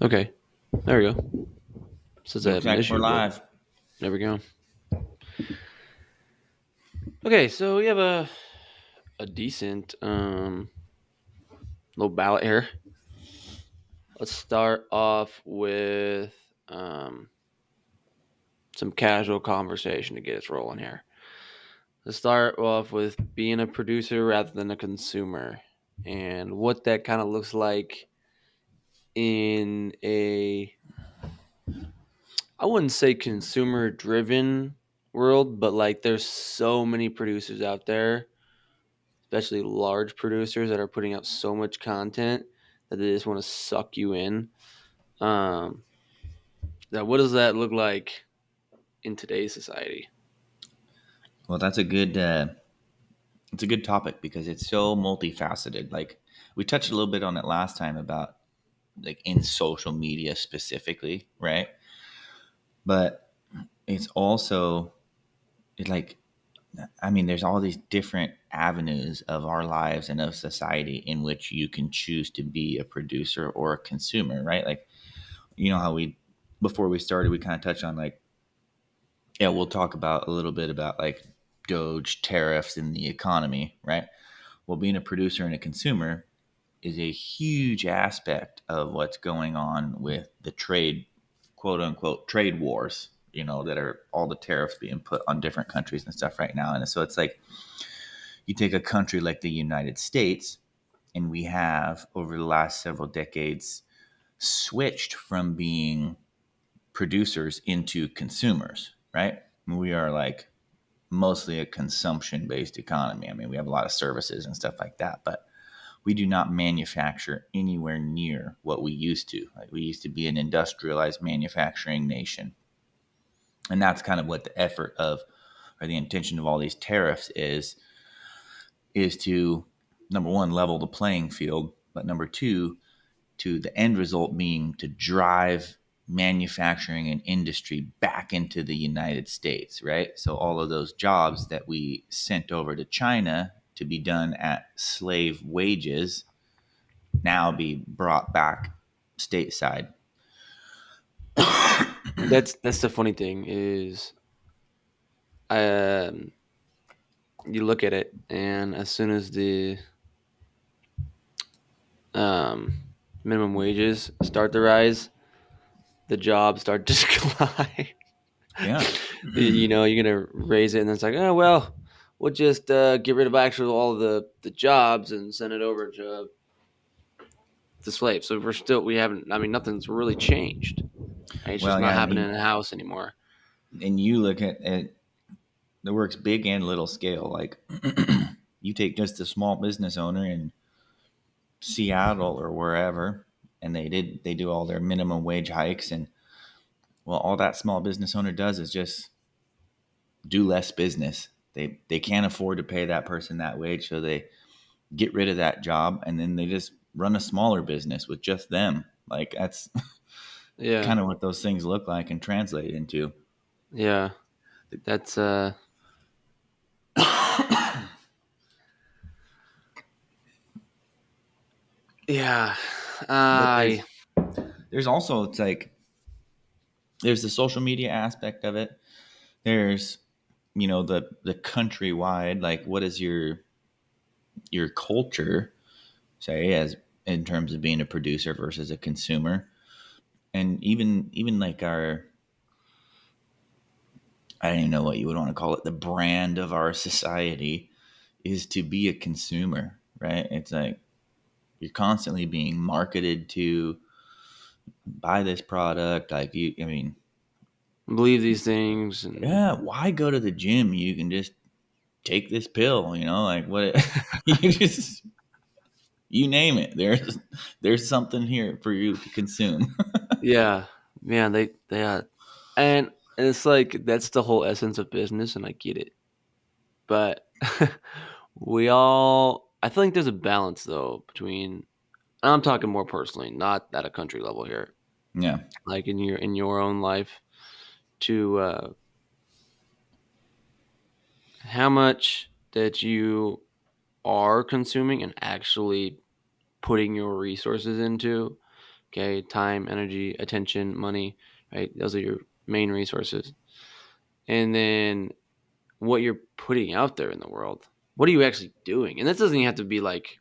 Okay, there we go. Says I have Looks an like we're issue, but live. there we go. Okay, so we have a decent little ballot here. Let's start off with some casual conversation to get us rolling here. Let's start off with being a producer rather than a consumer, and what that kind of looks like in a, I wouldn't say consumer driven world, but like there's so many producers out there, especially large producers that are putting out so much content that they just want to suck you in. Um, that what does that look like in today's society? Well, it's a good topic because it's so multifaceted. Like we touched a little bit on it last time about like in social media specifically, right? But it's also it like I mean, there's all these different avenues of our lives and of society in which you can choose to be a producer or a consumer, right? Like you know how we before we started we kind of touched on like yeah, we'll talk about a little bit about like DOGE tariffs in the economy, right? Well, being a producer and a consumer is a huge aspect of what's going on with the trade, quote unquote, trade wars, that are all the tariffs being put on different countries and stuff right now. And so it's like you take a country like the United States, and we have over the last several decades switched from being producers into consumers, right? We are like mostly a consumption based economy. I mean, we have a lot of services and stuff like that, but we do not manufacture anywhere near what we used to. Like we used to be an industrialized manufacturing nation. And that's kind of what the effort of or the intention of all these tariffs is to number one, level the playing field, but number two, to the end result being to drive manufacturing and industry back into the United States, right? So all of those jobs that we sent over to China to be done at slave wages now be brought back stateside. That's the funny thing is, um, you look at it, and as soon as the um, minimum wages start to rise, the jobs start to decline. Yeah. You're gonna raise it, and it's like, oh well, we'll just get rid of actually all the jobs and send it over to the slaves. So we haven't. I mean, nothing's really changed. Right? It's just Well, not yeah, happening in a house anymore. and you look at it, it works big and little scale. Like you take just a small business owner in Seattle or wherever, and they do all their minimum wage hikes, and well, all that small business owner does is just do less business. They can't afford to pay that person that wage, so they get rid of that job, and then they just run a smaller business with just them. Like that's Yeah, kind of what those things look like and translate into. yeah. That's yeah. But I there's also it's like there's the social media aspect of it. There's the countrywide, like what is your culture say as in terms of being a producer versus a consumer, and even like our, I don't even know what you would want to call it, the brand of our society is to be a consumer, right? It's like you're constantly being marketed to buy this product. Like I mean, believe these things, and yeah, why go to the gym? You can just take this pill, like what you just you name it. There's something here for you to consume. yeah, man, they and it's like that's the whole essence of business, and I get it, but I think there's a balance though between. And I'm talking more personally, not at a country level here, Yeah. like in your own life, to how much that you are consuming and actually putting your resources into, Okay, time, energy, attention, money, right? Those are your main resources. And then what you're putting out there in the world. What are you actually doing? And this doesn't even have to be like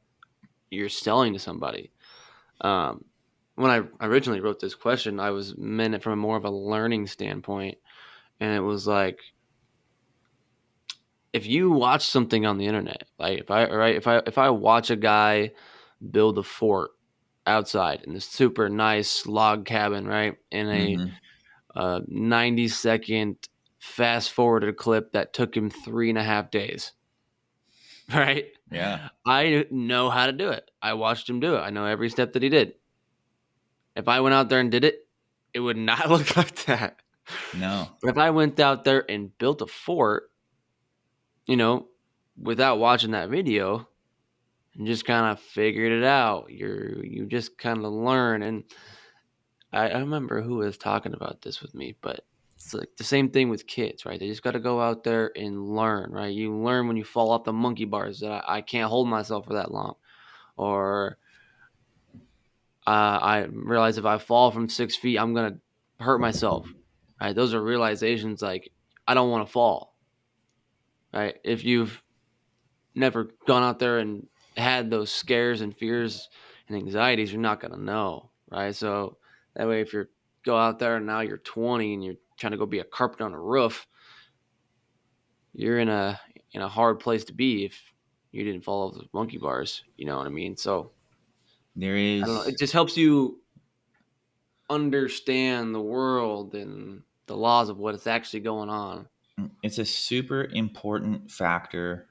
you're selling to somebody. Um, when I originally wrote this question, I was meant it from more of a learning standpoint, and it was like if you watch something on the internet, like if I watch a guy build a fort outside in this super nice log cabin, right, in a Mm-hmm. 90-second fast forwarded clip that took him 3.5 days, right? Yeah. I know how to do it. I watched him do it. I know every step that he did. If I went out there and did it, it would not look like that. No. But if I went out there and built a fort, you know, without watching that video and just kind of figured it out, you just kind of learn. And I remember who was talking about this with me, but it's like the same thing with kids, right? They just got to go out there and learn, right? You learn when you fall off the monkey bars that I can't hold myself for that long, or I realize if I fall from 6 feet, I'm gonna hurt myself. Right? Those are realizations like I don't want to fall. Right? If you've never gone out there and had those scares and fears and anxieties, you're not gonna know. Right? So that way, if you go out there and now you're 20 and you're trying to go be a carpenter on a roof, you're in a hard place to be if you didn't follow those monkey bars. You know what I mean? So There I don't know. is, It just helps you understand the world and the laws of what is actually going on. it's a super important factor,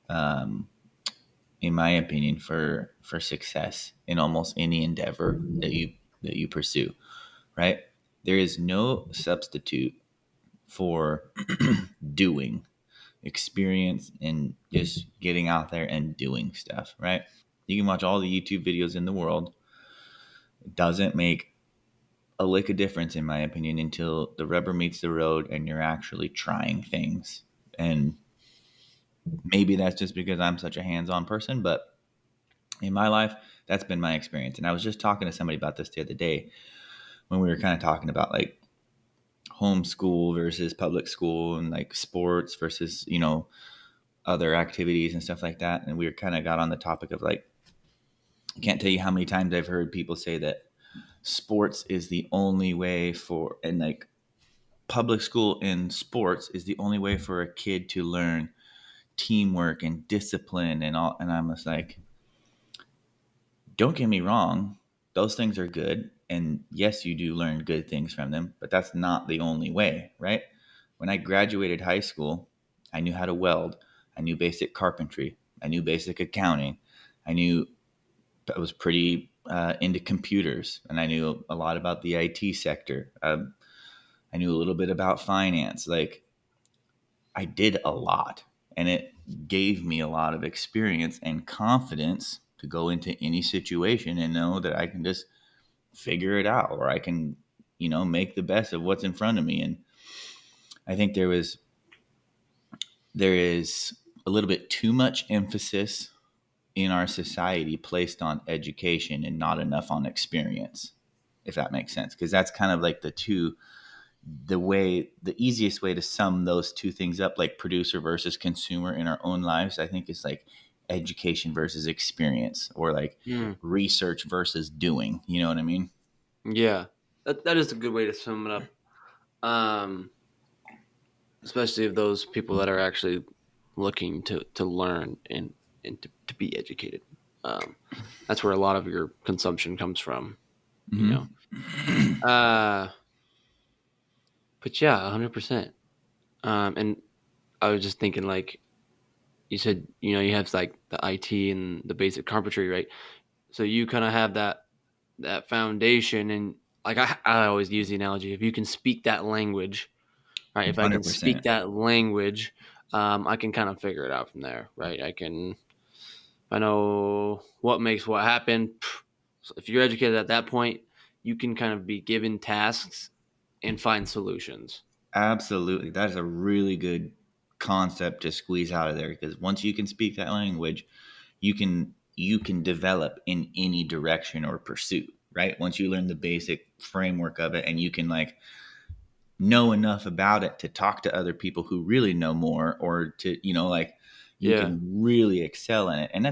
um, in my opinion, for success in almost any endeavor that you pursue, right? There is no substitute for doing, experience, and just getting out there and doing stuff, right? You can watch all the YouTube videos in the world. It doesn't make a lick of difference, in my opinion, until the rubber meets the road and you're actually trying things. And maybe that's just because I'm such a hands-on person, but in my life, that's been my experience. And I was just talking to somebody about this the other day when we were kind of talking about like homeschool versus public school and like sports versus, other activities and stuff like that. And we were kind of got on the topic of like, I can't tell you how many times I've heard people say that sports is the only way for, and like public school and sports is the only way for a kid to learn teamwork and discipline and all. And I'm just like, don't get me wrong, those things are good. And yes, you do learn good things from them, but that's not the only way, right? When I graduated high school, I knew how to weld. I knew basic carpentry. I knew basic accounting. I was pretty into computers, and I knew a lot about the IT sector. I knew a little bit about finance. Like, I did a lot, and it gave me a lot of experience and confidence to go into any situation and know that I can just figure it out, or I can, make the best of what's in front of me. And I think there is a little bit too much emphasis in our society placed on education and not enough on experience, if that makes sense. Because that's kind of like the easiest way to sum those two things up, like producer versus consumer in our own lives, I think is like education versus experience, or like Mm, research versus doing. You know what I mean? yeah, that is a good way to sum it up. Um, Especially of those people that are actually looking to learn and to be educated. Um, that's where a lot of your consumption comes from. You know. Mm-hmm. Uh, but yeah, 100%. And I was just thinking, like you said, you have like the IT and the basic carpentry, right? So you kind of have that foundation, and like I always use the analogy: if you can speak that language, right? If I can speak 100%. that language, I can kind of figure it out from there, right? I know what makes what happen. So if you're educated at that point, you can kind of be given tasks and find solutions. Absolutely. That is a really good concept to squeeze out of there, because once you can speak that language, you can develop in any direction or pursuit. right? Once you learn the basic framework of it and you can like know enough about it to talk to other people who really know more, or to, you know, like you Yeah. can really excel in it. And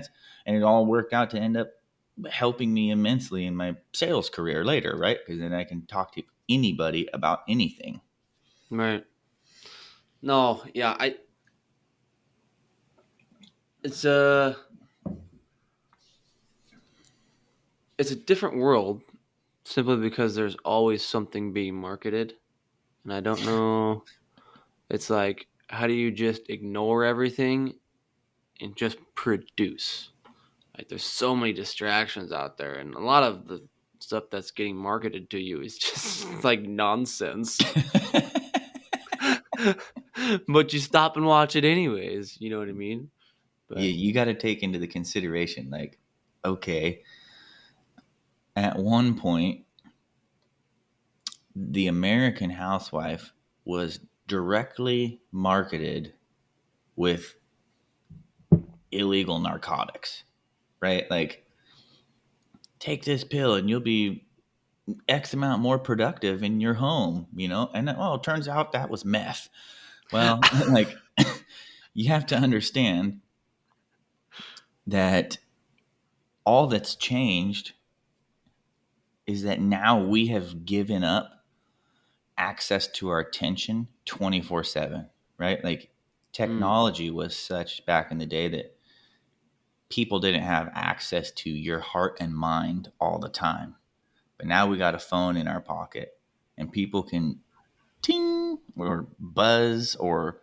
it all worked out to end up helping me immensely in my sales career later, right? Because then I can talk to anybody about anything. Right. No, yeah, it's a it's a different world simply because there's always something being marketed, and I don't know. It's like, how do you just ignore everything and just produce? Like, there's so many distractions out there, and a lot of the stuff that's getting marketed to you is just like nonsense. But you stop and watch it anyways. You know what I mean? Yeah, But you got to take into the consideration, like, okay, at one point, the American housewife was directly marketed with illegal narcotics, right? Like, take this pill and you'll be X amount more productive in your home, you know? And well, it turns out that was meth. Well, like, you have to understand that all that's changed is that now we have given up access to our attention 24/7, right? Like, mm, technology was such back in the day that people didn't have access to your heart and mind all the time. But now we got a phone in our pocket and people can ting or buzz or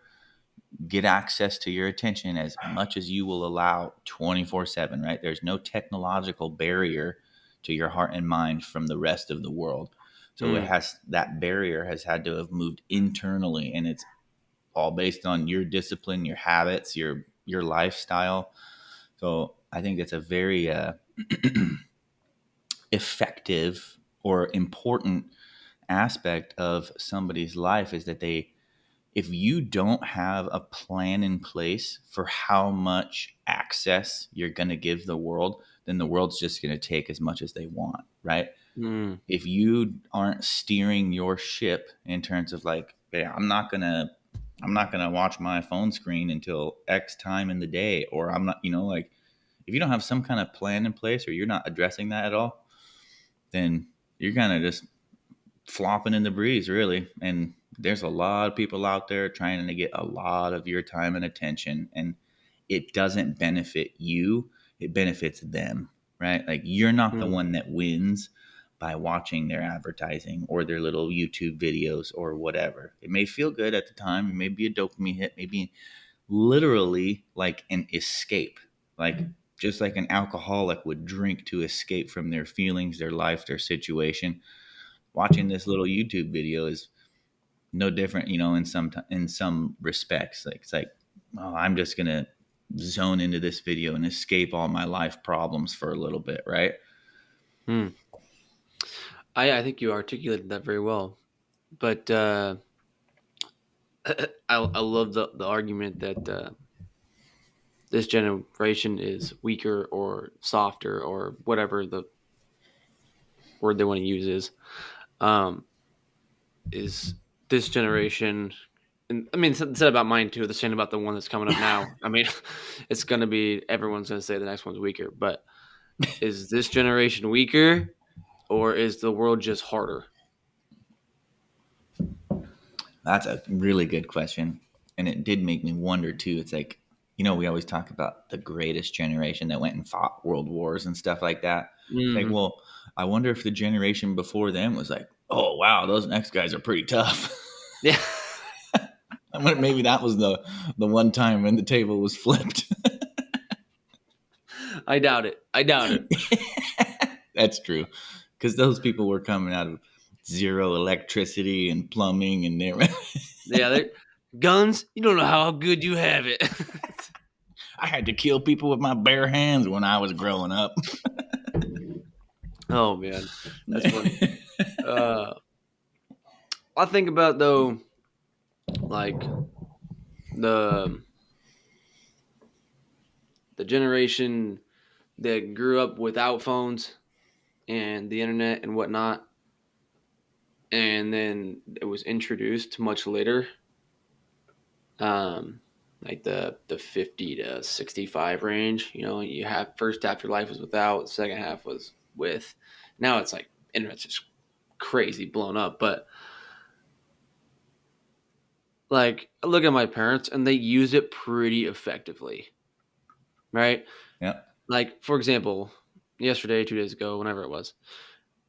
get access to your attention as much as you will allow 24/7, right? There's no technological barrier to your heart and mind from the rest of the world. So it mm, has, that barrier has had to have moved internally, and it's all based on your discipline, your habits, your lifestyle. So I think that's a very effective or important aspect of somebody's life, is that they, if you don't have a plan in place for how much access you're going to give the world, then the world's just going to take as much as they want, right? mm, If you aren't steering your ship in terms of like, yeah, I'm not going to watch my phone screen until X time in the day, or I'm not, you know, like, if you don't have some kind of plan in place or you're not addressing that at all, then you're kind of just flopping in the breeze, really. And there's a lot of people out there trying to get a lot of your time and attention, and it doesn't benefit you, it benefits them, right? Like, you're not the mm, one that wins by watching their advertising or their little YouTube videos or whatever. It may feel good at the time, it may be a dopamine hit, maybe literally like an escape, like just like an alcoholic would drink to escape from their feelings, their life, their situation. Watching this little YouTube video is no different, you know, in some respects. Like, it's like, oh, I'm just gonna zone into this video and escape all my life problems for a little bit, right? mm. I think you articulated that very well. But I love the argument that this generation is weaker or softer or whatever the word they want to use um, is this generation. And I mean, it's said about mine too. The same about the one that's coming up now. I mean, it's going to be, everyone's going to say the next one's weaker. But is this generation weaker, or is the world just harder? That's a really good question. And it did make me wonder too. It's like, you know, we always talk about the greatest generation that went and fought world wars and stuff like that. It's like, Hmm. well, I wonder if the generation before them was like, oh wow, those next guys are pretty tough. Yeah, I wonder, maybe that was the one time when the table was flipped. I doubt it. I doubt it. That's true, because those people were coming out of zero electricity and plumbing, and they were, Yeah, guns. You don't know how good you have it. I had to kill people with my bare hands when I was growing up. Oh man, that's funny. Uh, I think about though, like the the generation that grew up without phones and the internet and whatnot, and then it was introduced much later, um, like the 50 to 65 range. You know, you have first half of your life was without, second half was with. Now it's like internet's just crazy blown up, but like I look at my parents and they use it pretty effectively, right? Yeah. Like for example, yesterday, 2 days ago, whenever it was,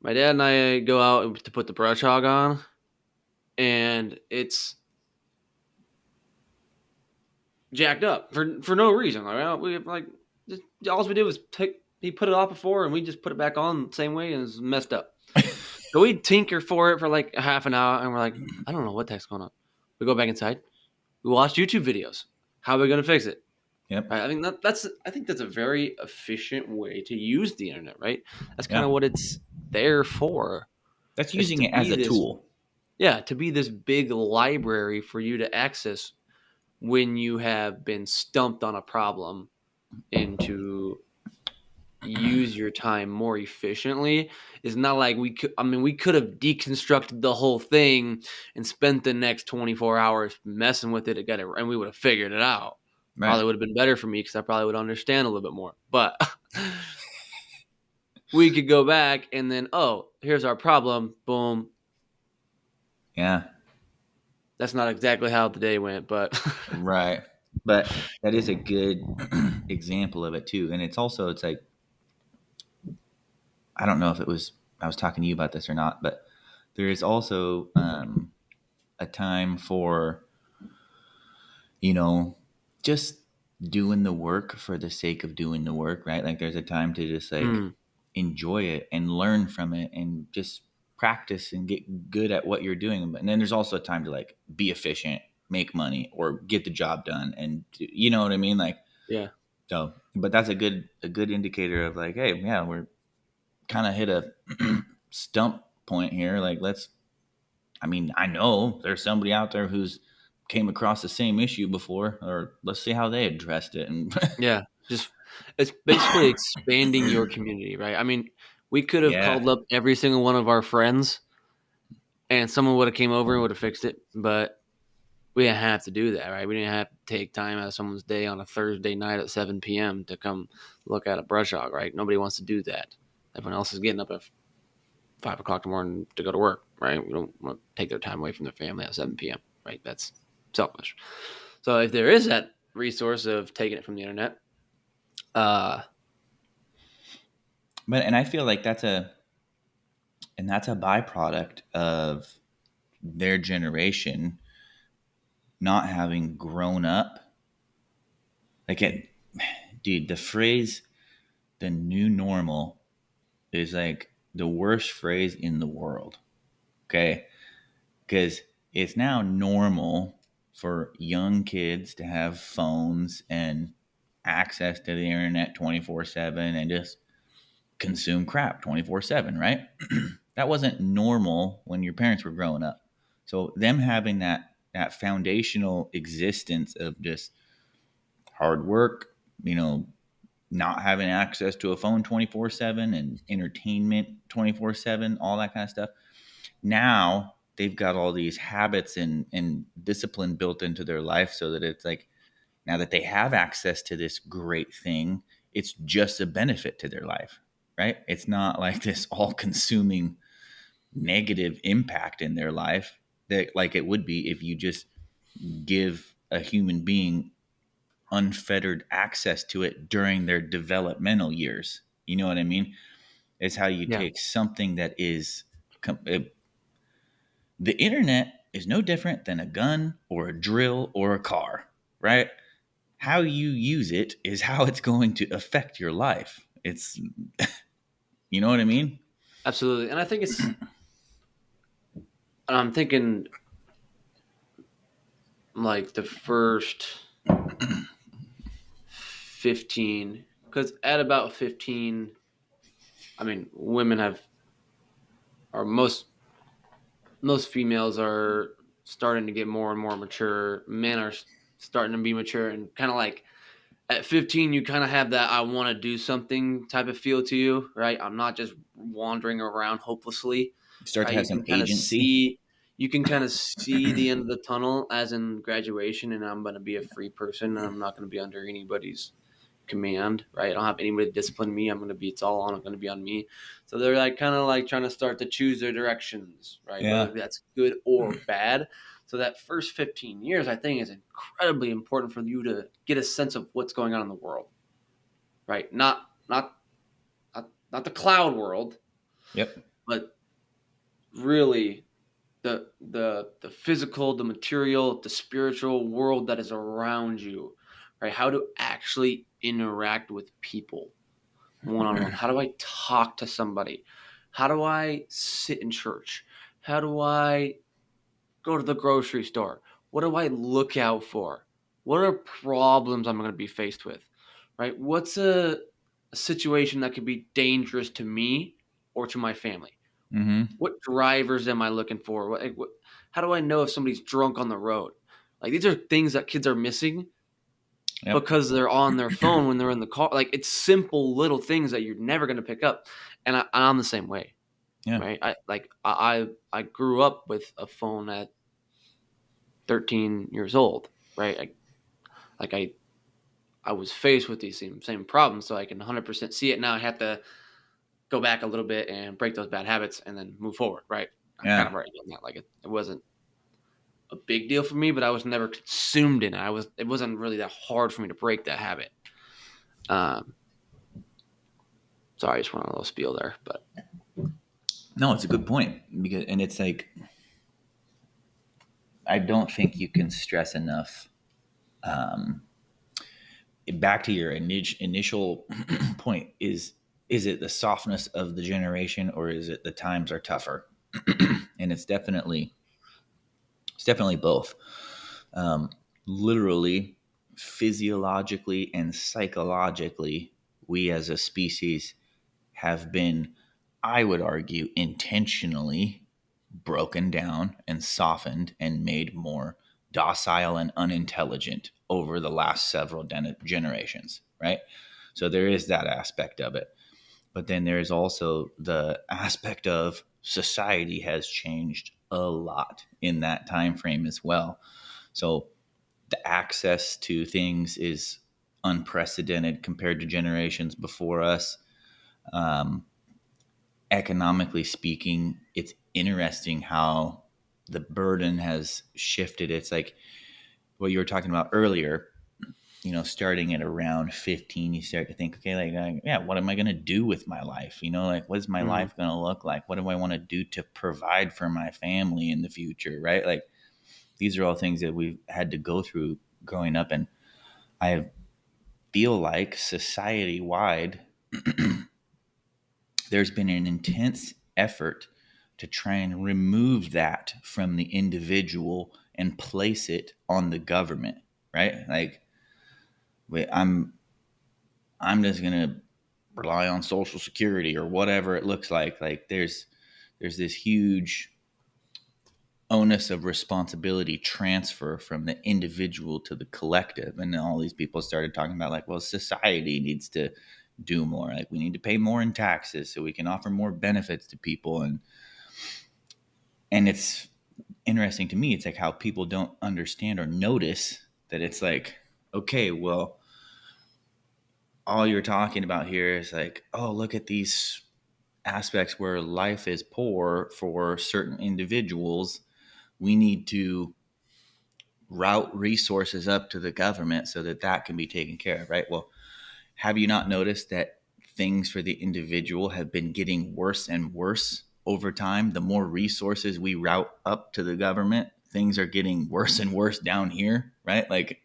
my dad and I go out to put the brush hog on, and it's jacked up for no reason. Like we like just, all we did was take he put it off before, and we just put it back on the same way, and it's messed up. So we tinker for it for like a half an hour, and we're like, I don't know what the heck's going on. We go back inside. We watch YouTube videos. How are we going to fix it? Yep. Right? I mean, I think that's a very efficient way to use the internet. Right? That's kind of Yeah. what it's there for. That's Is using to it as be a this, tool. yeah, to be this big library for you to access when you have been stumped on a problem, and to use your time more efficiently. Is not like we could, I mean, we could have deconstructed the whole thing and spent the next 24 hours messing with it together, and we would have figured it out. Right. Probably would have been better for me because I probably would understand a little bit more. But we could go back and then, oh, here's our problem. Boom. Yeah. That's not exactly how the day went, but Right. But that is a good example of it too. And it's like, I don't know if I was talking to you about this or not, but there is also a time for, you know, just doing the work for the sake of doing the work, right? Like there's a time to just like mm, enjoy it and learn from it and just practice and get good at what you're doing. And then there's also a time to like be efficient, make money, or get the job done. And you know what I mean? Like, yeah, so, but that's a good indicator of like, hey, yeah, we're kind of hit a stump point here. Like, I mean, I know there's somebody out there who's came across the same issue before, or let's see how they addressed it. And yeah. Just it's basically expanding your community, right? I mean, we could have yeah, called up every single one of our friends, and someone would have came over and would have fixed it, but we didn't have to do that, right? We didn't have to take time out of someone's day on a Thursday night at 7 p.m. to come look at a brush hog, right? Nobody wants to do that. Everyone else is getting up at 5 o'clock in the morning to go to work, right? We don't want to take their time away from their family at 7 p.m., right? That's selfish. So if there is that resource of taking it from the internet, uh, but and I feel like that's a byproduct of their generation not having grown up. Like it, dude, the phrase "the new normal" is like the worst phrase in the world. Okay, because it's now normal for young kids to have phones and access to the internet 24/7 and just consume crap 24/7, right? That wasn't normal when your parents were growing up. So them having that foundational existence of just hard work, you know, not having access to a phone 24/7 and entertainment 24/7, all that kind of stuff. Now they've got all these habits and discipline built into their life so that it's like now that they have access to this great thing, it's just a benefit to their life, right? It's not like this all consuming negative impact in their life that like it would be if you just give a human being unfettered access to it during their developmental years. You know what I mean? It's how you yeah, take something that is the internet is no different than a gun or a drill or a car, right? How you use it is how it's going to affect your life. It's, you know what I mean? absolutely. And I think I'm thinking like the first 15, because at about 15, I mean, women have, or most females are starting to get more and more mature. Men are starting to be mature and kind of like At 15, you kind of have that I want to do something type of feel to you, right? I'm not just wandering around hopelessly, You start to right? have some agency. You can kind of see the end of the tunnel as in graduation, and I'm going to be a free person, and I'm not going to be under anybody's command, right? I don't have anybody to discipline me. I'm going to be, it's all on, I'm going to be on me. So they're like kind of like trying to start to choose their directions, right? Whether Yeah. that's good or bad. So that first 15 years, I think, is incredibly important for you to get a sense of what's going on in the world, right? Not the cloud world, Yep. but really the physical, the material, the spiritual world that is around you, right? How to actually interact with people one on one. How do I talk to somebody? How do I sit in church? How do I go to the grocery store? What do I look out for? What are problems I'm going to be faced with? Right? What's a situation that could be dangerous to me or to my family? Mm-hmm. What drivers am I looking for? How do I know if somebody's drunk on the road? Like these are things that kids are missing Yep. because they're on their phone when they're in the car. Like it's simple little things that you're never going to pick up. And I'm the same way, Yeah. right? I grew up with a phone at 13 years old, right? Like I was faced with these same problems, so I can 100% see it now. I have to go back a little bit and break those bad habits and then move forward, right? I've kind Yeah. of already done that. Like it wasn't a big deal for me, but I was never consumed in it. It wasn't really that hard for me to break that habit. Um, sorry, I just went on a little spiel there, but No, it's a good point because, and it's like I don't think you can stress enough. Um, Back to your initial point is it the softness of the generation or is it the times are tougher? And it's definitely both. Um, Literally, physiologically and psychologically, we as a species have been, I would argue, intentionally broken down and softened and made more docile and unintelligent over the last several generations, right? So there is that aspect of it. But then there's also the aspect of society has changed a lot in that time frame as well. So the access to things is unprecedented compared to generations before us. Um, Economically speaking, it's interesting how the burden has shifted. It's like what you were talking about earlier, starting at around 15, you start to think, okay, yeah, what am I going to do with my life? Like, what is my mhm. life going to look like? What do I want to do to provide for my family in the future? Right. Like, these are all things that we've had to go through growing up. And I feel like society wide, there's been an intense effort to try and remove that from the individual and place it on the government, right? Like, wait, I'm just gonna rely on Social Security or whatever it looks like. Like, there's this huge onus of responsibility transfer from the individual to the collective, and then all these people started talking about like, well, society needs to do more. Like, we need to pay more in taxes so we can offer more benefits to people, and it's interesting to me. It's like how people don't understand or notice that it's like, okay, well, all you're talking about here is like, oh, look at these aspects where life is poor for certain individuals. We need to route resources up to the government so that that can be taken care of, right? Well, have you not noticed that things for the individual have been getting worse and worse over time? The more resources we route up to the government, things are getting worse and worse down here, right? Like,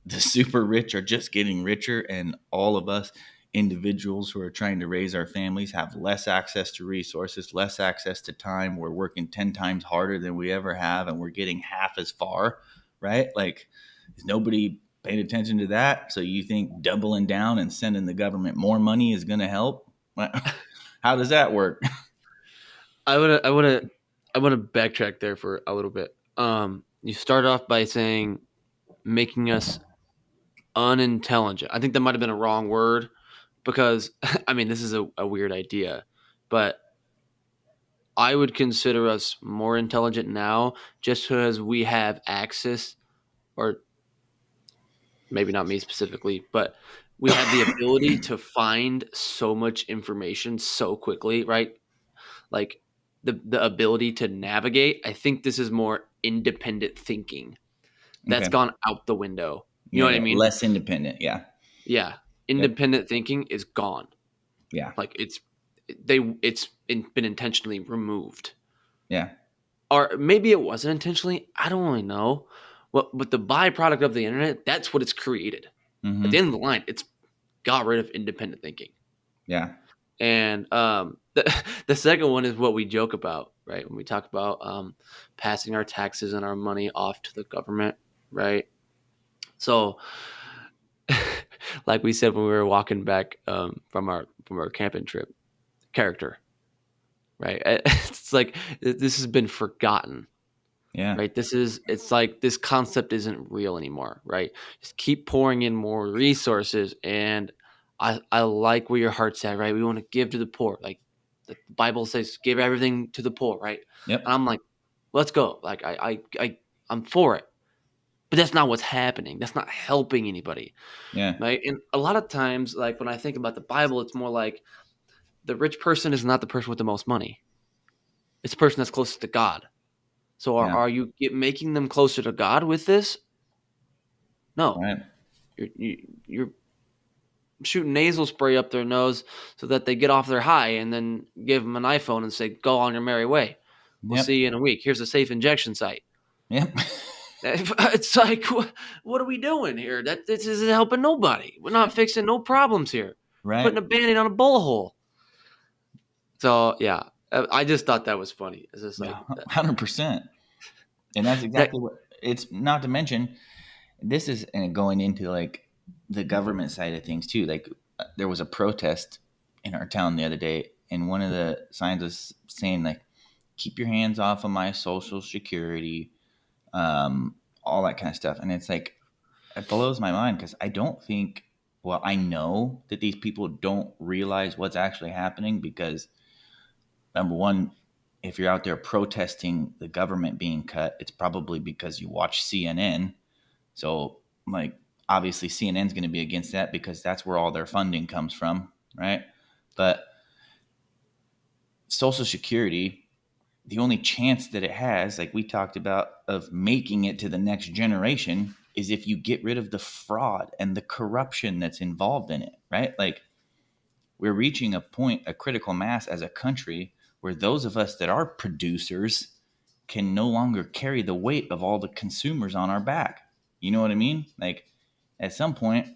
the super rich are just getting richer, and all of us individuals who are trying to raise our families have less access to resources, less access to time. We're working 10 times harder than we ever have, and we're getting half as far, right? Like, is nobody paying attention to that? So you think doubling down and sending the government more money is going to help? How does that work? I would I want to backtrack there for a little bit. You start off by saying making us unintelligent. I think that might have been a wrong word because I mean this is a weird idea, but I would consider us more intelligent now just because we have access, or maybe not me specifically, but we have the ability to find so much information so quickly, right? Like the ability to navigate. I think this is more independent thinking. That's Okay. gone out the window. You know Yeah, what I yeah. mean? Less independent. Yeah. Yeah. Yep. Independent thinking is gone. Yeah. Like it's been intentionally removed. Yeah. Or maybe it wasn't intentionally. I don't really know. Well, but the byproduct of the internet, that's what it's created. At the Mm-hmm. end of the line, it's got rid of independent thinking. Yeah. And the second one is what we joke about, right? When we talk about passing our taxes and our money off to the government, right? So, like we said when we were walking back from our camping trip, character, right? It's like this has been forgotten, Yeah. right? It's like this concept isn't real anymore, right? Just keep pouring in more resources, and I like where your heart's at, right? We want to give to the poor, like the Bible says, give everything to the poor, right? And Yep. I'm like, let's go, like I'm for it, but that's not what's happening. That's not helping anybody, Yeah. right? And a lot of times, like when I think about the Bible, it's more like the rich person is not the person with the most money; it's the person that's closest to God. So Yeah. are you making them closer to God with this? No, Right. you're shooting nasal spray up their nose so that they get off their high, and then give them an iPhone and say, "Go on your merry way. We'll Yep. see you in a week. Here's a safe injection site." Yep. It's like, what are we doing here? That this isn't helping nobody. We're not fixing no problems here. We're Right. putting a band-aid on a bullet hole. So yeah, I just thought that was funny. It's just Yeah. like 100%. And that's that. exactly what it's not to mention. This is going into like the government side of things too. Like there was a protest in our town the other day, and one of the signs was saying like, "Keep your hands off of my social security," all that kind of stuff. And it's like it blows my mind because I don't think. Well, I know that these people don't realize what's actually happening because number one, if you're out there protesting the government being cut, it's probably because you watch CNN. So, like, obviously, CNN's going to be against that because that's where all their funding comes from, right? But Social Security, the only chance that it has, like we talked about, of making it to the next generation is if you get rid of the fraud and the corruption that's involved in it, right? Like, we're reaching a point, a critical mass as a country where those of us that are producers can no longer carry the weight of all the consumers on our back. You know what I mean? Like at some point,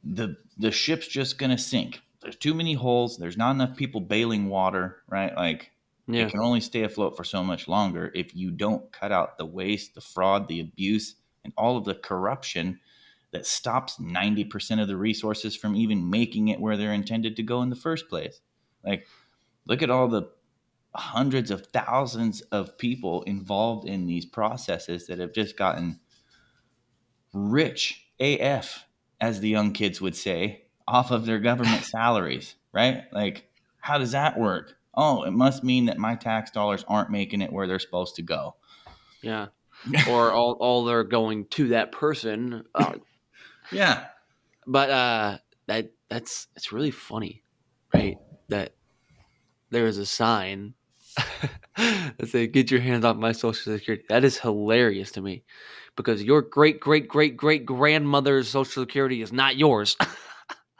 the ship's just gonna sink. There's too many holes. There's not enough people bailing water, right? Like it Yeah, can only stay afloat for so much longer if you don't cut out the waste, the fraud, the abuse, and all of the corruption that stops 90% of the resources from even making it where they're intended to go in the first place. Like, look at all the hundreds of thousands of people involved in these processes that have just gotten rich AF, as the young kids would say, off of their government salaries, right? Like, how does that work? Oh, it must mean that my tax dollars aren't making it where they're supposed to go. yeah. Or all they're going to that person. Yeah. But that's it's really funny, right? That there is a sign that say "Get your hands off my social security." That is hilarious to me because your great great great great grandmother's social security is not yours,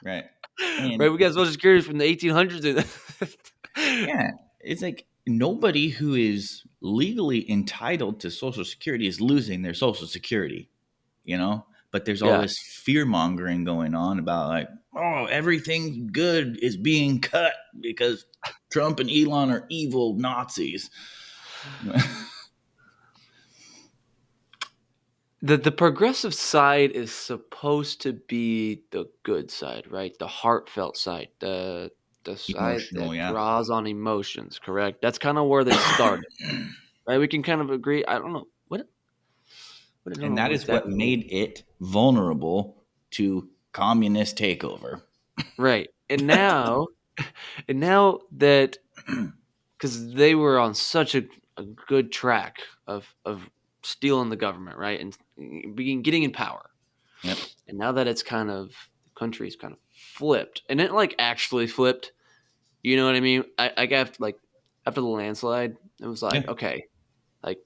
Right. right? And We got social security from the 1800s. yeah, it's like nobody who is legally entitled to Social Security is losing their Social Security, you know? But there's all Yeah, this fear mongering going on about like, oh, everything good is being cut because Trump and Elon are evil Nazis. the progressive side is supposed to be the good side, right? The heartfelt side, the side Emotional, that yeah. draws on emotions. Correct. That's kind of where they started. Right? We can kind of agree. I don't know but I don't And know that is what exactly what. made it vulnerable to communist takeover. Right. And now that, because they were on such a good track of stealing the government, right, and getting in power, Yep. and now that it's kind of the country's kind of flipped, and it like actually flipped. You know what I mean? I got like after the landslide, it was Yeah. like okay, like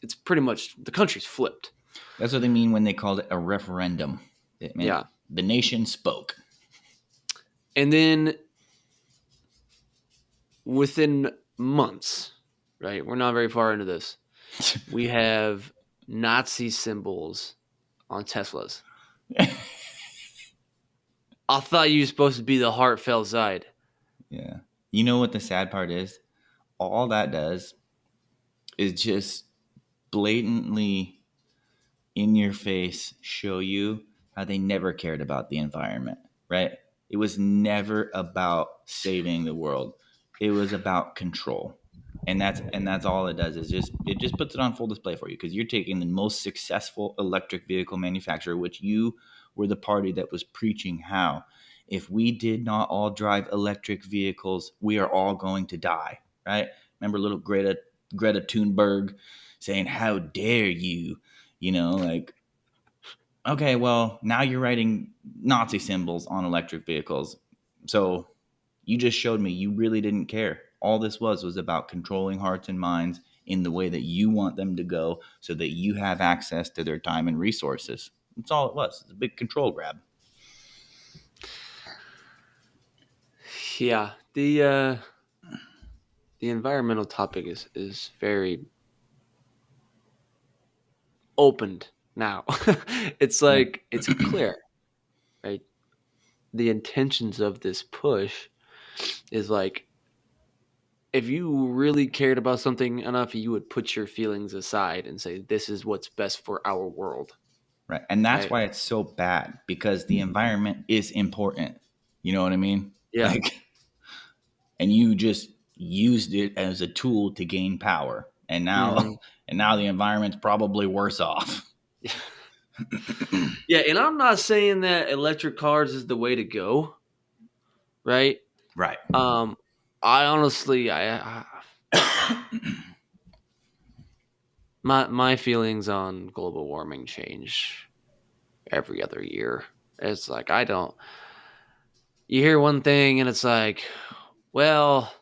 it's pretty much the country's flipped. That's what they mean when they called it a referendum. It meant Yeah, the nation spoke. and then within months, right? We're not very far into this. We have Nazi symbols on Teslas. I thought you were supposed to be the heartfelt side. Yeah. You know what the sad part is? All that does is just blatantly in your face show you how they never cared about the environment, right? It was never about saving the world. It was about control. And that's all it does is just it just puts it on full display for you because you're taking the most successful electric vehicle manufacturer, which you were the party that was preaching how if we did not all drive electric vehicles, we are all going to die, right? Remember little Greta Thunberg saying, "How dare you?" Like, okay, well, now you're writing Nazi symbols on electric vehicles. So you just showed me you really didn't care. All this was about controlling hearts and minds in the way that you want them to go so that you have access to their time and resources. That's all it was. It's a big control grab. Yeah, the environmental topic is very opened now. It's Yeah. like it's clear, right? The intentions of this push is like if you really cared about something enough, you would put your feelings aside and say, "This is what's best for our world." Right. And that's Right? why it's so bad because the environment is important. You know what I mean? Yeah. Like, and you just used it as a tool to gain power. And now Hmm. and now the environment's probably worse off. Yeah, and I'm not saying that electric cars is the way to go, right? Right. Um, I honestly, my feelings on global warming change every other year. It's like I don't. You hear one thing and it's like, well,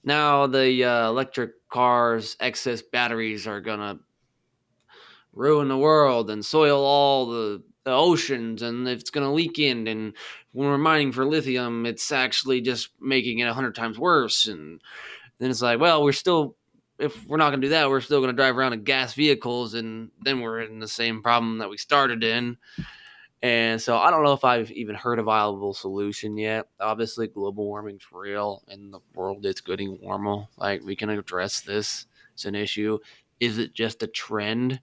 now the electric cars' excess batteries are gonna ruin the world and soil all the oceans and it's going to leak in, and when we're mining for lithium it's actually just making it 100 times worse. And then it's like, well, we're still, if we're not going to do that, we're still going to drive around in gas vehicles, and then we're in the same problem that we started in. And so I don't know if I've even heard a viable solution yet. Obviously global warming's real and the world is getting warmer, like we can address this. It's an issue. Is it just a trend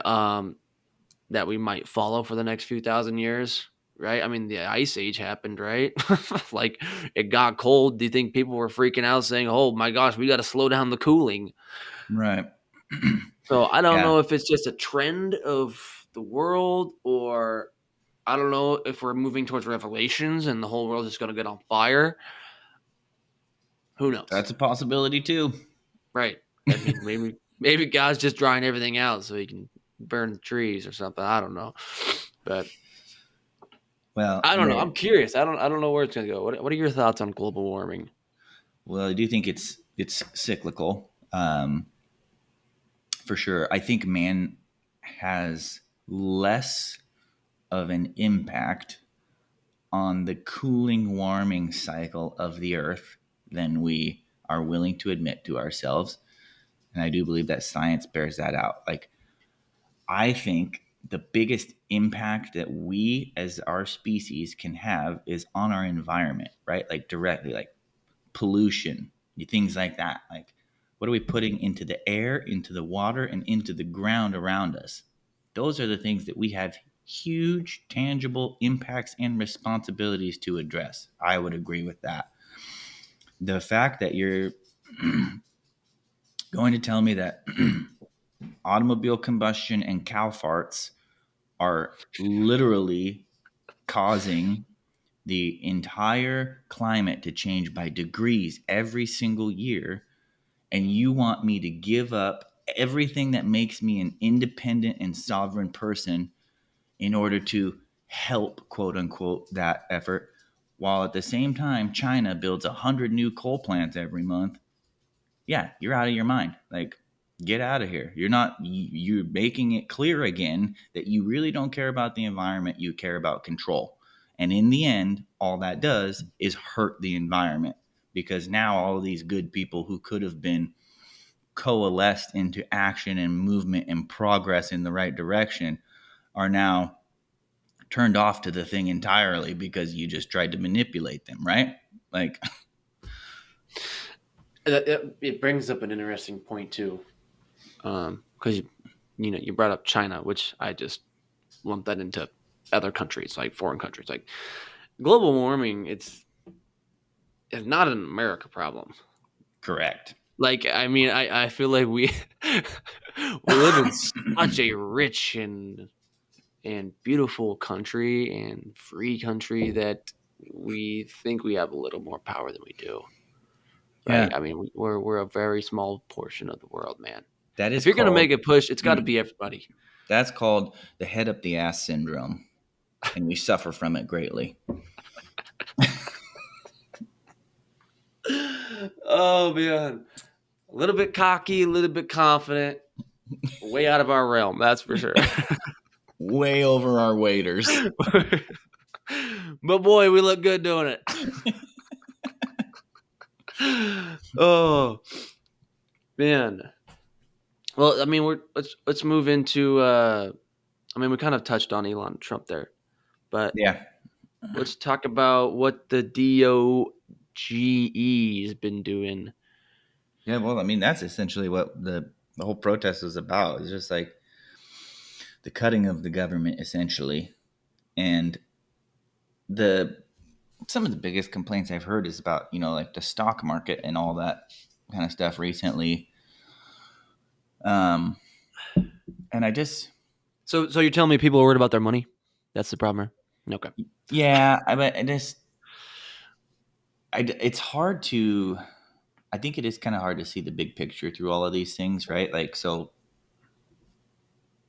um, that we might follow for the next few thousand years, right? I mean, the ice age happened, right? Like it got cold. Do you think people were freaking out saying, "Oh my gosh, we got to slow down the cooling"? Right. So I don't Yeah. know if it's just a trend of the world, or I don't know if we're moving towards revelations and the whole world is going to get on fire. Who knows? That's a possibility too. Right? I mean, maybe God's just drying everything out so he can burn the trees or something. I don't know, but Well, I don't know. there. I'm curious. I don't know where it's gonna go. What are your thoughts on global warming? Well, I do think it's cyclical, for sure. I think man has less of an impact on the cooling, warming cycle of the Earth than we are willing to admit to ourselves, and I do believe that science bears that out. Like, I think the biggest impact that we as our species can have is on our environment, right? Like directly, like pollution, things like that. Like, what are we putting into the air, into the water, and into the ground around us? Those are the things that we have huge, tangible impacts and responsibilities to address. I would agree with that. The fact that you're going to tell me that automobile combustion and cow farts are literally causing the entire climate to change by degrees every single year. And you want me to give up everything that makes me an independent and sovereign person in order to help, quote unquote, that effort, while at the same time China builds 100 new coal plants every month. Yeah, you're out of your mind. Like, get out of here. You're making it clear again that you really don't care about the environment, you care about control. And in the end, all that does is hurt the environment, because now all of these good people who could have been coalesced into action and movement and progress in the right direction are now turned off to the thing entirely because you just tried to manipulate them, right? Like, It brings up an interesting point too, because you brought up China, which I just lump that into other countries, like foreign countries. Like global warming, it's not an America problem. correct. Like I mean, I feel like we we live in such a rich and beautiful country and free country that we think we have a little more power than we do. Yeah, Right? I mean, we're a very small portion of the world, man. that If is you're gonna called make a push, it's got to mm, be everybody. that's called the head up the ass syndrome, and we suffer from it greatly. Oh man, a little bit cocky, a little bit confident, way out of our realm. That's for sure. Way over our waders. But boy, we look good doing it. Oh man. Well, I mean, let's move into. I mean, we kind of touched on Elon Trump there, but Yeah. let's talk about what the DOGE has been doing. Yeah, well, I mean, that's essentially what the whole protest was about. It's just like the cutting of the government, essentially. And the some of the biggest complaints I've heard is about, like the stock market and all that kind of stuff recently. Um, and I just, So you're telling me people are worried about their money? That's the problem. Okay. yeah, I just, it's hard to, I think it is kind of hard to see the big picture through all of these things, right? Like, so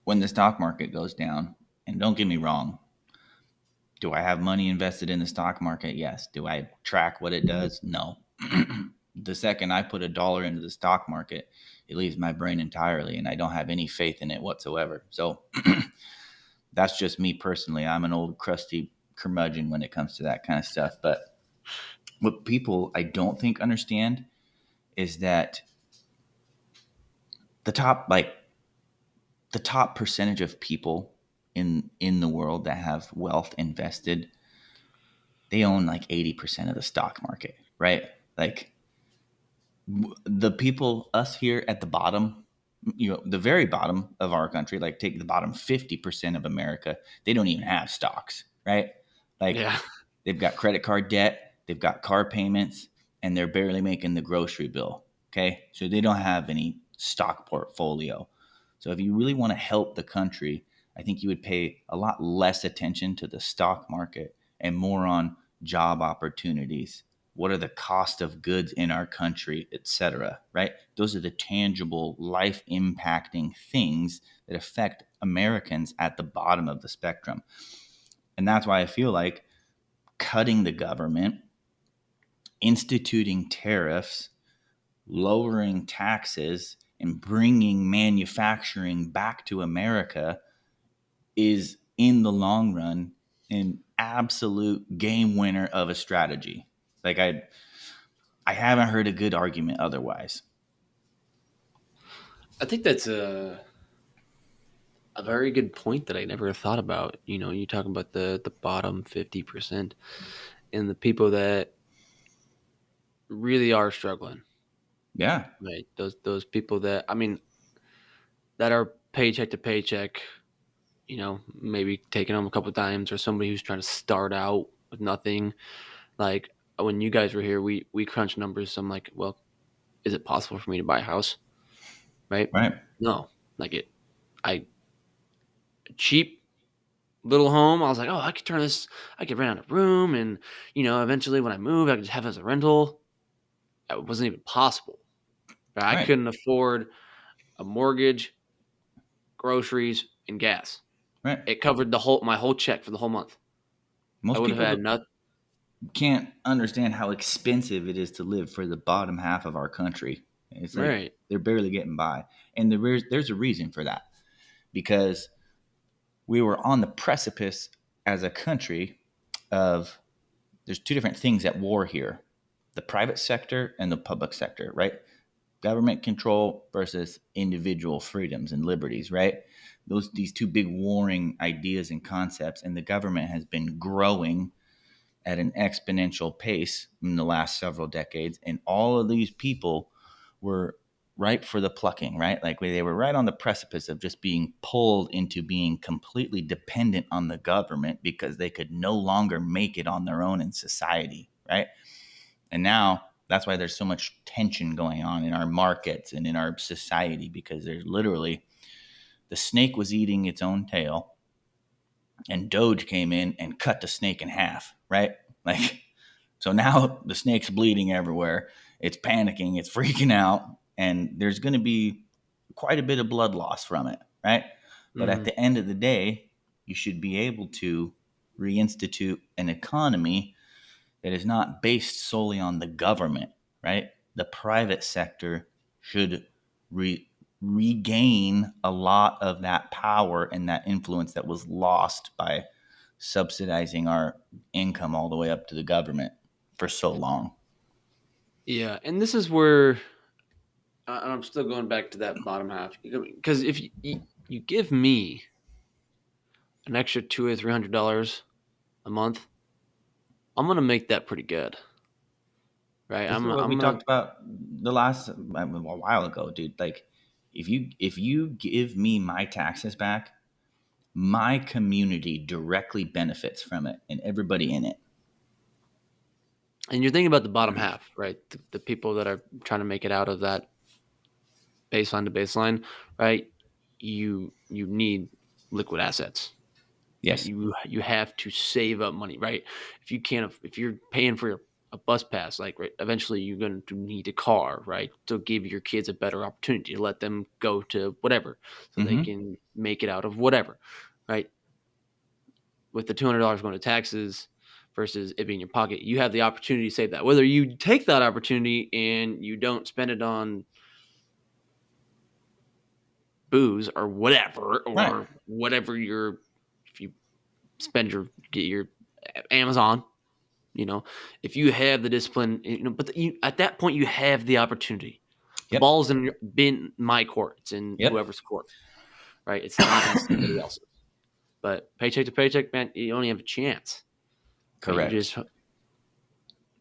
when the stock market goes down, and don't get me wrong, do I have money invested in the stock market? Yes. Do I track what it does? No. The second I put $1 into the stock market, it leaves my brain entirely, and I don't have any faith in it whatsoever. So that's just me personally. I'm an old crusty curmudgeon when it comes to that kind of stuff. But what people I don't think understand is that the top like the top percentage of people in the world that have wealth invested, they own like 80% of the stock market, right? Like the people, us here at the bottom, the very bottom of our country, like take the bottom 50% of America, they don't even have stocks, right? Like Yeah. they've got credit card debt, they've got car payments, and they're barely making the grocery bill. Okay. So they don't have any stock portfolio. So if you really want to help the country, I think you would pay a lot less attention to the stock market and more on job opportunities. What are the cost of goods in our country, etc., right? Those are the tangible life impacting things that affect Americans at the bottom of the spectrum. And that's why I feel like cutting the government, instituting tariffs, lowering taxes, and bringing manufacturing back to America is, in the long run, an absolute game winner of a strategy. Like I haven't heard a good argument otherwise. I think that's a very good point that I never thought about. You talk about the bottom 50% and the people that really are struggling, Yeah, right? Those people that I mean that are paycheck to paycheck, maybe taking them a couple of times, or somebody who's trying to start out with nothing. Like when you guys were here, we crunched numbers. So I'm like, well, is it possible for me to buy a house? Right? right. No, like it, I cheap little home. I was like, oh, I could turn this, I could rent out a room, and eventually when I move, I could just have it as a rental. It wasn't even possible. I Right. couldn't afford a mortgage, groceries, and gas. Right. It covered my whole check for the whole month. I Most would have people had nothing. can't understand how expensive it is to live for the bottom half of our country. It's like Right. they're barely getting by. And there's a reason for that, because we were on the precipice as a country of, there's two different things at war here: the private sector and the public sector, right? Government control versus individual freedoms and liberties, right? These two big warring ideas and concepts, and the government has been growing at an exponential pace in the last several decades, and all of these people were ripe for the plucking, right? Like they were right on the precipice of just being pulled into being completely dependent on the government because they could no longer make it on their own in society, right? And now that's why there's so much tension going on in our markets and in our society, because there's literally, the snake was eating its own tail, and DOGE came in and cut the snake in half, right? Like, so now the snake's bleeding everywhere. It's panicking, it's freaking out, and there's going to be quite a bit of blood loss from it, right? But at Mm. the end of the day, you should be able to reinstitute an economy that is not based solely on the government, right? The private sector should regain a lot of that power and that influence that was lost by subsidizing our income all the way up to the government for so long. Yeah, and this is where I'm still going back to that bottom half, because if you give me an extra $200 or $300 a month, I'm gonna make that pretty good, right? This is what we I'm gonna talked about the last, a while ago, dude. Like, if you give me my taxes back, my community directly benefits from it, and everybody in it. and you're thinking about the bottom half, right? The people that are trying to make it out of that baseline to baseline, right? You need liquid assets. Right? Yes. You have to save up money, right? If you're paying for a bus pass, like right, eventually you're going to need a car, right? To give your kids a better opportunity to let them go to whatever, so they Mm-hmm. can make it out of whatever, right? With the $200 going to taxes versus it being in your pocket, you have the opportunity to save that. Whether you take that opportunity and you don't spend it on booze Right. or whatever your if you spend your get your Amazon, if you have the discipline, but at that point you have the opportunity. The Yep. ball's been my court. It's in Yep. whoever's court, right? It's not in somebody else's. But paycheck to paycheck, man, you only have a chance, right? Correct.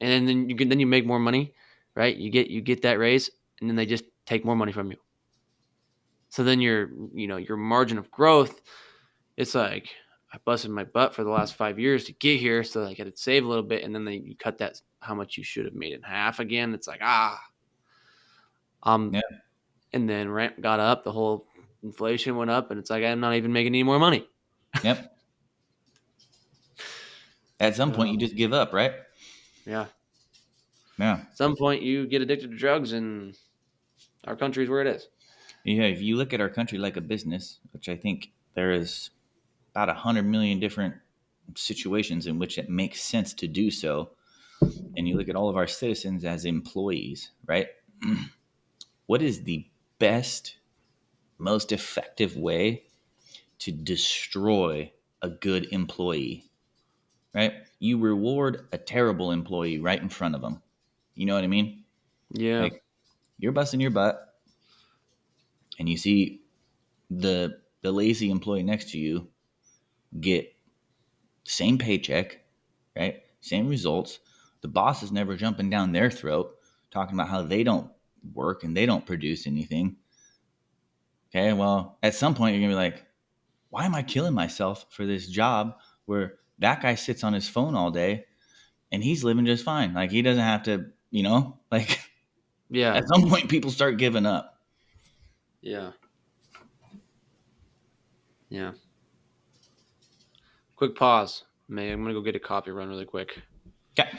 And then you make more money, right? You get that raise, and then they just take more money from you. So then your margin of growth, it's like I busted my butt for the last 5 years to get here, so I got to save a little bit, and then you cut that how much you should have made in half again. It's like um, Yeah. and then rent got up, the whole inflation went up, and it's like I'm not even making any more money. Yep. At some point, you Um, just give up, right? yeah, Yeah. at some point you get addicted to drugs, and our country's where it is. Yeah. If you look at our country like a business, which I think there is about 100 million different situations in which it makes sense to do so, and you look at all of our citizens as employees, right? What is the best, most effective way to destroy a good employee, right? You reward a terrible employee right in front of them. You know what I mean? Yeah, Like, you're busting your butt, and you see the lazy employee next to you get same paycheck, right? Same results. The boss is never jumping down their throat talking about how they don't work and they don't produce anything. Okay, well, at some point you're gonna be like, why am I killing myself for this job where that guy sits on his phone all day and he's living just fine? Like, he doesn't have to, like, yeah, at some point people start giving up. yeah. Yeah. Quick pause. May I'm gonna go get a coffee run really quick. Okay.